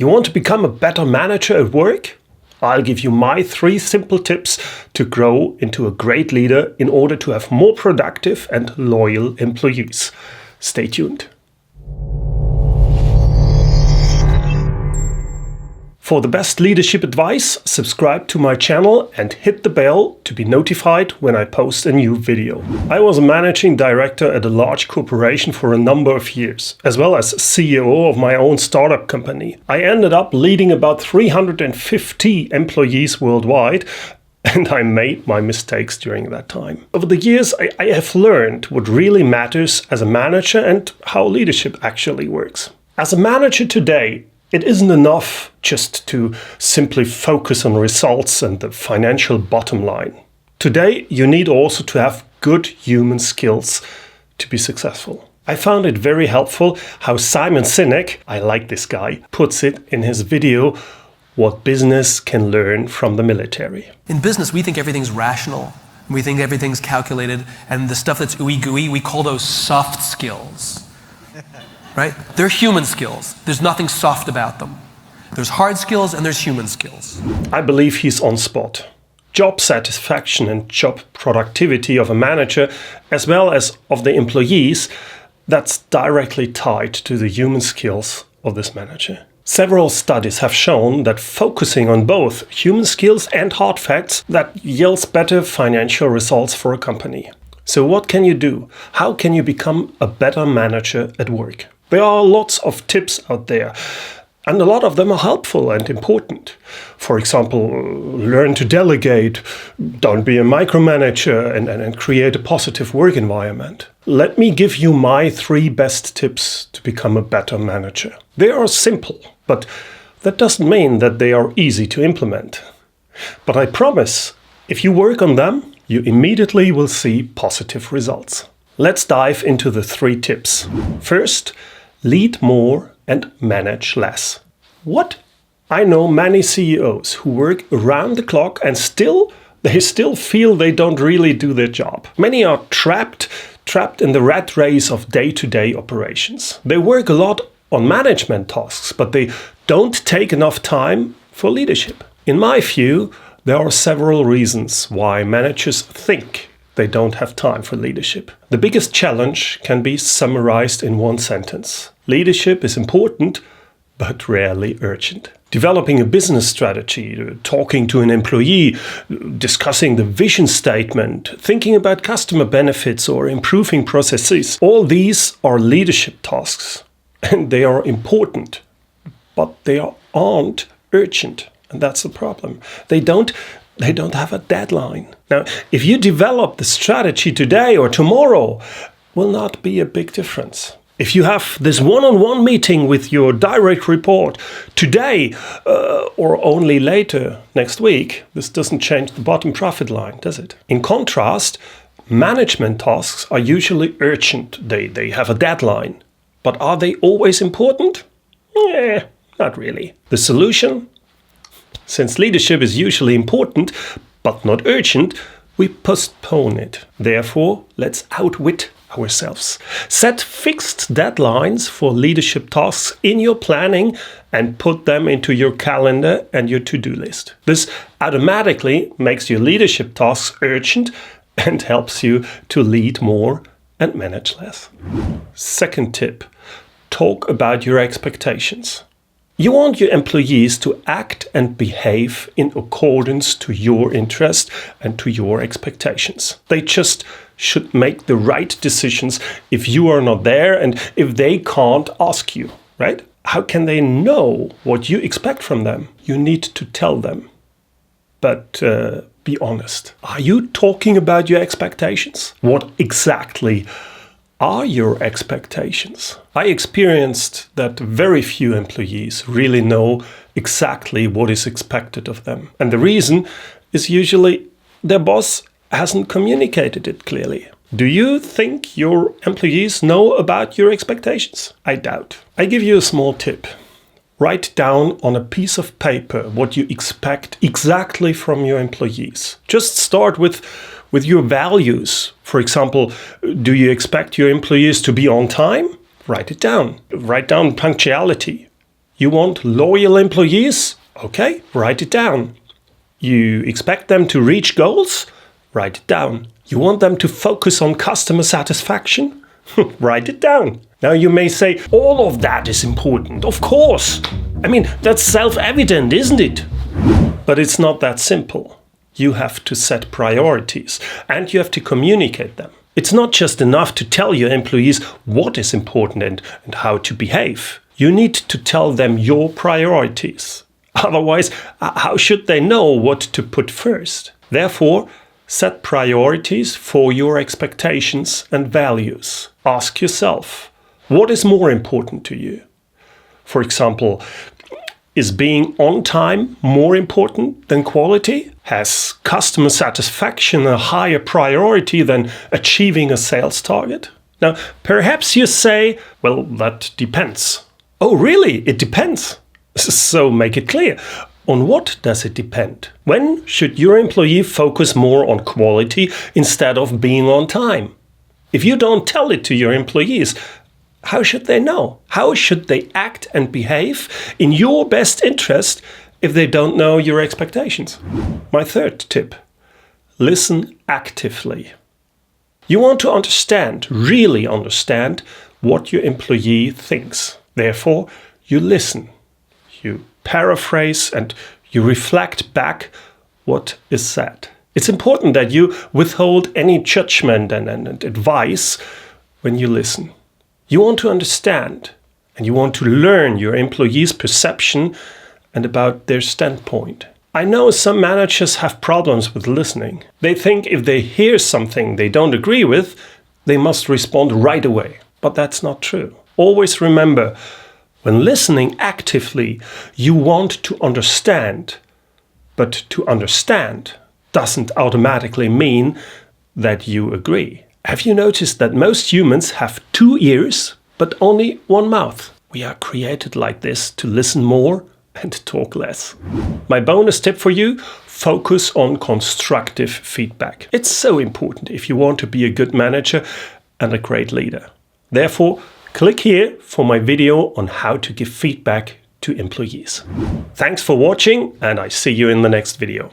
You want to become a better manager at work? I'll give you my 3 simple tips to grow into a great leader in order to have more productive and loyal employees. Stay tuned. For the best leadership advice, subscribe to my channel and hit the bell to be notified when I post a new video. I was a managing director at a large corporation for a number of years, as well as CEO of my own startup company. I ended up leading about 350 employees worldwide, and I made my mistakes during that time. Over the years, I have learned what really matters as a manager and how leadership actually works. As a manager today, it isn't enough just to simply focus on results and the financial bottom line. Today, you need also to have good human skills to be successful. I found it very helpful how Sinek, I like this guy, puts it in his video, What Business Can Learn from the Military. In business, we think everything's rational. We think everything's calculated. And the stuff that's ooey gooey, we call those soft skills. Right? They're human skills. There's nothing soft about them. There's hard skills and there's human skills. I believe he's on spot. Job satisfaction and job productivity of a manager, as well as of the employees, that's directly tied to the human skills of this manager. Several studies have shown that focusing on both human skills and hard facts, that yields better financial results for a company. So what can you do? How can you become a better manager at work? There are lots of tips out there, and a lot of them are helpful and important. For example, learn to delegate, don't be a micromanager, and create a positive work environment. Let me give you my 3 best tips to become a better manager. They are simple, but that doesn't mean that they are easy to implement. But I promise, if you work on them, you immediately will see positive results. Let's dive into the 3 tips. First, lead more and manage less. What? I know many CEOs who work around the clock and they still feel they don't really do their job. Many are trapped in the rat race of day-to-day operations. They work a lot on management tasks, but they don't take enough time for leadership. In my view, there are several reasons why managers think they don't have time for leadership. The biggest challenge can be summarized in 1 sentence. Leadership is important, but rarely urgent. Developing a business strategy, talking to an employee, discussing the vision statement, thinking about customer benefits or improving processes, all these are leadership tasks. And they are important, but they aren't urgent. And that's the problem. They don't have a deadline. Now, if you develop the strategy today or tomorrow, will not be a big difference. If you have this one-on-one meeting with your direct report today or only later next week, this doesn't change the bottom profit line, does it? In contrast, management tasks are usually urgent. They have a deadline. But are they always important? Not really. The solution? Since leadership is usually important, but not urgent, we postpone it. Therefore, let's outwit ourselves. Set fixed deadlines for leadership tasks in your planning and put them into your calendar and your to-do list. This automatically makes your leadership tasks urgent and helps you to lead more and manage less. Second tip, talk about your expectations. You want your employees to act and behave in accordance to your interest and to your expectations. They just should make the right decisions if you are not there and if they can't ask you, right? How can they know what you expect from them? You need to tell them. But be honest. Are you talking about your expectations? What exactly are your expectations? I experienced that very few employees really know exactly what is expected of them. And the reason is usually their boss hasn't communicated it clearly. Do you think your employees know about your expectations? I doubt. I give you a small tip. Write down on a piece of paper what you expect exactly from your employees. Just start with your values. For example, do you expect your employees to be on time? Write it down. Write down punctuality. You want loyal employees? Okay, write it down. You expect them to reach goals? Write it down. You want them to focus on customer satisfaction? Write it down. Now you may say, all of that is important, of course. I mean, that's self-evident, isn't it? But it's not that simple. You have to set priorities and you have to communicate them. It's not just enough to tell your employees what is important and how to behave. You need to tell them your priorities. Otherwise, how should they know what to put first? Therefore, set priorities for your expectations and values. Ask yourself, what is more important to you? For example, is being on time more important than quality? Has customer satisfaction a higher priority than achieving a sales target? Now, perhaps you say, well, that depends. Oh, really? It depends. So make it clear. On what does it depend? When should your employee focus more on quality instead of being on time? If you don't tell it to your employees, how should they know? How should they act and behave in your best interest if they don't know your expectations? My third tip, listen actively. You want to understand, really understand, what your employee thinks. Therefore, you listen. You paraphrase and you reflect back what is said. It's important that you withhold any judgment and advice when you listen. You want to understand and you want to learn your employees' perception and about their standpoint. I know some managers have problems with listening. They think if they hear something they don't agree with, they must respond right away. But that's not true. Always remember, when listening actively, you want to understand. But to understand doesn't automatically mean that you agree. Have you noticed that most humans have 2 ears, but only 1 mouth? We are created like this to listen more and talk less. My bonus tip for you, focus on constructive feedback. It's so important if you want to be a good manager and a great leader. Therefore, click here for my video on how to give feedback to employees. Thanks for watching and I see you in the next video.